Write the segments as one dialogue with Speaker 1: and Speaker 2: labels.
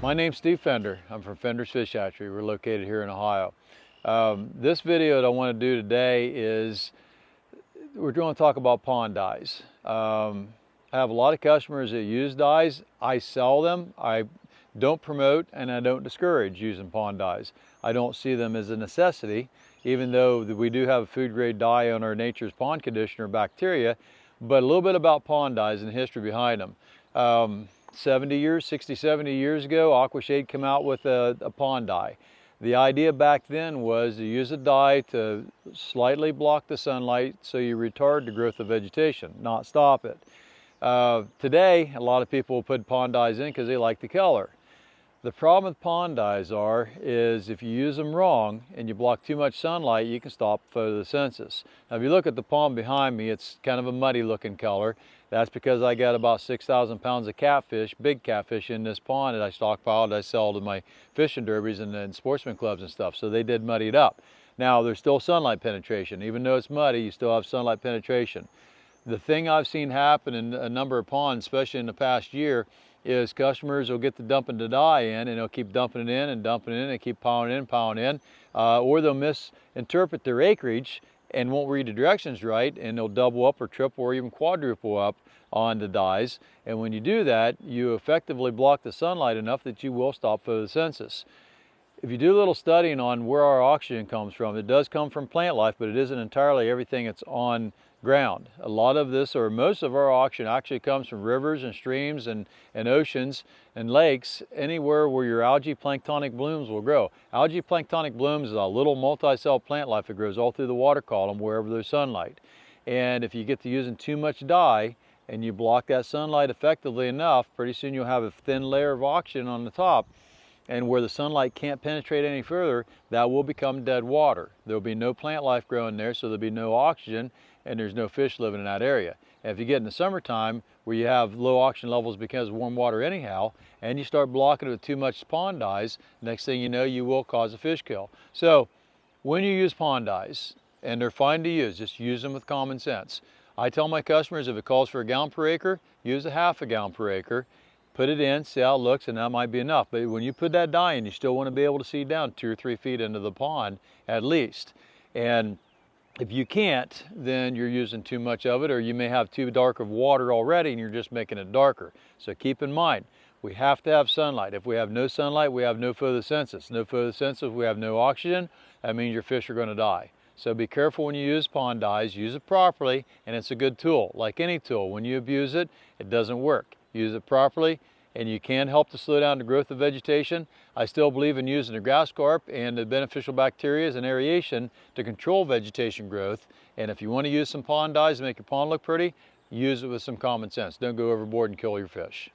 Speaker 1: My name's Steve Fender. I'm from Fender's Fish Hatchery. We're located here in Ohio. This video that I want to do today is we're going to talk about pond dyes. I have a lot of customers that use dyes. I sell them. I don't promote and I don't discourage using pond dyes. I don't see them as a necessity, even though we do have a food grade dye on our Nature's Pond Conditioner bacteria. But a little bit about pond dyes and the history behind them. 60, 70 years ago, Aquashade came out with a pond dye. The idea back then was to use a dye to slightly block the sunlight so you retard the growth of vegetation, not stop it. Today, a lot of people put pond dyes in because they like the color. The problem with pond dyes is if you use them wrong and you block too much sunlight, you can stop photosynthesis. Now, if you look at the pond behind me, it's kind of a muddy looking color. That's because I got about 6,000 pounds of catfish, big catfish in this pond that I stockpiled. I sell to my fishing derbies and sportsman clubs and stuff, so they did muddy it up. Now, there's still sunlight penetration. Even though it's muddy, you still have sunlight penetration. The thing I've seen happen in a number of ponds, especially in the past year, is customers will get to dumping the dye in, and they'll keep dumping it in and dumping it in and keep piling in, or they'll misinterpret their acreage and won't read the directions right, and they'll double up or triple or even quadruple up on the dyes. And when you do that, you effectively block the sunlight enough that you will stop photosynthesis. If you do a little studying on where our oxygen comes from, it does come from plant life, but it isn't entirely everything that's on ground. A lot of this, or most of our oxygen, actually comes from rivers and streams and oceans and lakes, anywhere where your algae planktonic blooms will grow. Algae planktonic blooms is a little multi-cell plant life that grows all through the water column wherever there's sunlight. And if you get to using too much dye and you block that sunlight effectively enough, pretty soon you'll have a thin layer of oxygen on the top, and where the sunlight can't penetrate any further, that will become dead water. There'll be no plant life growing there, so there'll be no oxygen, and there's no fish living in that area. And if you get in the summertime where you have low oxygen levels because of warm water anyhow, and you start blocking it with too much pond dyes, next thing you know, you will cause a fish kill. So when you use pond dyes, and they're fine to use, just use them with common sense. I tell my customers if it calls for a gallon per acre, use a half a gallon per acre. Put it in, see how it looks, and that might be enough. But when you put that dye in, you still want to be able to see down 2 or 3 feet into the pond at least. And if you can't, then you're using too much of it, or you may have too dark of water already and you're just making it darker. So keep in mind, we have to have sunlight. If we have no sunlight, we have no photosynthesis. No photosynthesis, we have no oxygen. That means your fish are going to die. So be careful when you use pond dyes. Use it properly, and it's a good tool. Like any tool, when you abuse it, it doesn't work. Use it properly, and you can help to slow down the growth of vegetation. I still believe in using the grass carp and the beneficial bacteria and aeration to control vegetation growth. And if you want to use some pond dyes to make your pond look pretty, use it with some common sense. Don't go overboard and kill your fish.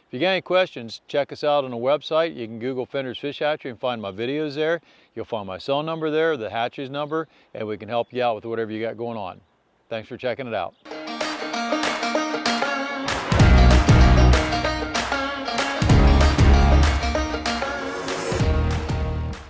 Speaker 1: If you got any questions, check us out on the website. You can Google Fender's Fish Hatchery and find my videos there. You'll find my cell number there, the hatchery's number, and we can help you out with whatever you got going on. Thanks for checking it out.